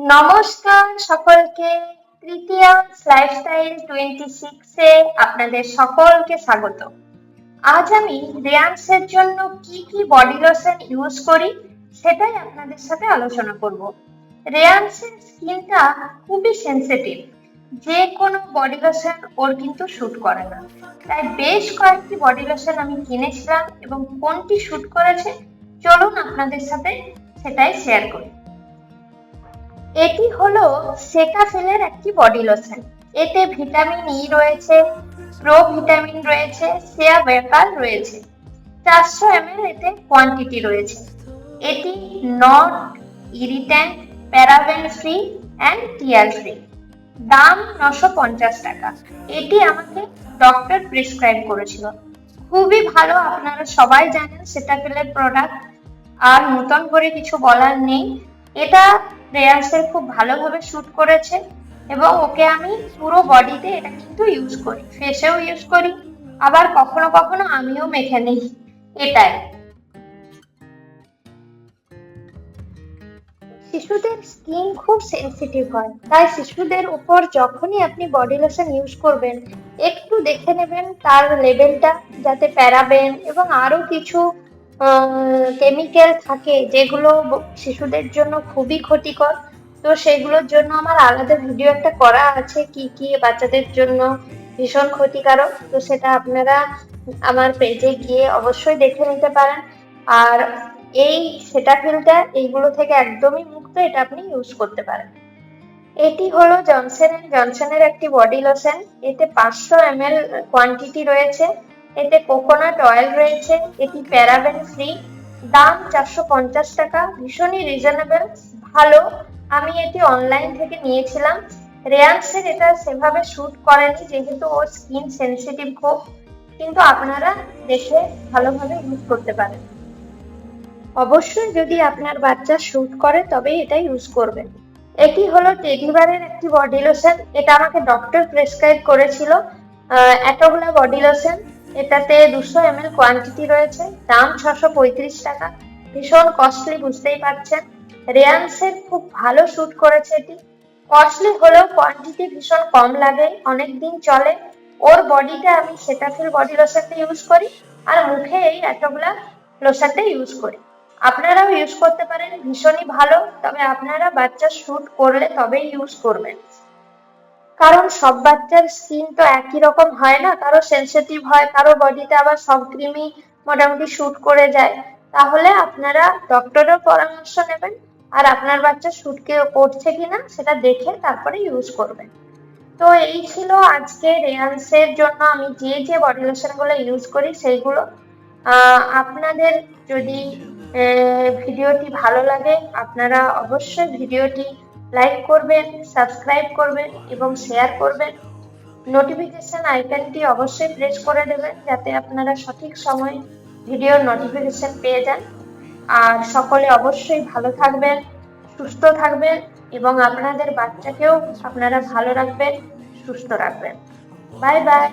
নমস্কার সকলকে। তৃতীয়াংশ লাইফস্টাইল 26 এ আপনাদের সকলকে স্বাগত। আজ আমি রেয়ান্সের জন্য কি কি বডি লোশন ইউজ করি সেটাই আপনাদের সাথে আলোচনা করব। রেয়ান্সের স্কিনটা খুবই সেনসিটিভ, যে কোনো বডি লোশন ওর কিন্তু শুট করে না। তাই বেশ কয়েকটি বডি লোশন আমি কিনেছিলাম এবং কোনটি শুট করেছে চলুন আপনাদের সাথে সেটাই শেয়ার করি। এটি হলো সেটাফিলের একটি বডি লোশন। এতে ভিটামিন ই রয়েছে, প্রো ভিটামিন রয়েছে, শেয়া বেকার রয়েছে। 400 ml এতে কোয়ান্টিটি রয়েছে। এটি not irritant, paraben free and tear free. দাম 950 টাকা। এটি আমাকে ডক্টর প্রেসক্রাইব করেছিল। খুবই ভালো, আপনারা সবাই জানেন সেটাফিলের প্রোডাক্ট, আর নতুন করে কিছু বলার নেই। এটা রেয়ান্সের খুব ভালোভাবে শুট করেছে এবং ওকে আমি পুরো বডিতে এটা কিন্তু ইউজ করি, ফেসেও ইউজ করি, আবার কখনো কখনো আমিও মেখে নিই। এটাই। শিশুদের স্কিন খুব সেনসিটিভ হয়, তাই শিশুদের উপর যখনই আপনি বডি লোশন ইউজ করবেন একটু দেখে নেবেন তার লেভেলটা, যাতে প্যারাবেন এবং আরো কিছু কেমিক্যাল থাকে যেগুলো শিশুদের জন্য খুবই ক্ষতিকর। তো সেগুলোর জন্য আমার আলাদা ভিডিও একটা করা আছে, কি কি বাচ্চাদের জন্য ভীষণ ক্ষতিকারক। তো সেটা আপনারা আমার পেজে গিয়ে অবশ্যই দেখে নিতে পারেন। আর এই সেটাফিলটা এইগুলো থেকে একদমই মুক্ত, এটা আপনি ইউজ করতে পারেন। এটি হলো জনসনের একটি বডি লোশন। এতে 500 ml কোয়ান্টিটি রয়েছে। এতে কোকোনাট অয়েল রয়েছে। এটি প্যারাবেন ফ্রি। দাম 450 টাকা। ভীষণই রিজনেবল, ভালো। আমি এটি অনলাইন থেকে নিয়েছিলাম। রেয়ান্সের এটা সেভাবে শুট করেনি যেহেতু ওর স্কিন সেনসিটিভ খুব, কিন্তু আপনারা দেখে ভালোভাবে ইউজ করতে পারেন। অবশ্যই যদি আপনার বাচ্চা শুট করে তবেই এটা ইউজ করবেন। এটি হলো টেডিবারের একটি বডি লোশন। এটা আমাকে ডক্টর প্রেসক্রাইব করেছিল। এতগুলা বডি লোশন, এটাতে 200 ml কোয়ান্টিটি রয়েছে। দাম 635 টাকা। ভীষণ কস্টলি, বুঝতেই পারছেন। রেয়ান্সের খুব ভালো শুট করেছে এটি। কস্টলি হলেও কোয়ান্টিটি ভীষণ কম লাগে, অনেকদিন চলে। ওর বডিতে আমি সেটাফিল বডি লোশনটা ইউজ করি, আর মুখে এই এতগুলা লোশনটা ইউজ করি। আপনারাও ইউজ করতে পারেন, ভীষণই ভালো। তবে আপনারা বাচ্চা শুট করলে তবেই ইউজ করবেন, কারণ সব বাচ্চার স্কিন তো একই রকম হয় না, কারো সেনসিটিভ হয়, কারো বডিতে আবার সব ক্রিমই মোটামুটি শুট করে যায়। তাহলে আপনারা ডক্টরের পরামর্শ নেবেন, আর আপনার বাচ্চা শুট করছে কিনা সেটা দেখে তারপরে ইউজ করবেন। তো এই ছিল আজকে রেয়ান্সের জন্য আমি যে যে বডি লোশন গুলো ইউজ করি সেইগুলো। আপনাদের যদি ভিডিওটি ভালো লাগে আপনারা অবশ্যই ভিডিওটি লাইক করবেন, সাবস্ক্রাইব করবেন এবং শেয়ার করবেন। নোটিফিকেশন আইকনটি অবশ্যই প্রেস করে দেবেন যাতে আপনারা সঠিক সময়ে ভিডিওর নোটিফিকেশন পেয়ে যান। আর সকলে অবশ্যই ভালো থাকবেন, সুস্থ থাকবেন এবং আপনাদের বাচ্চাকেও আপনারা ভালো রাখবেন, সুস্থ রাখবেন। Bye bye.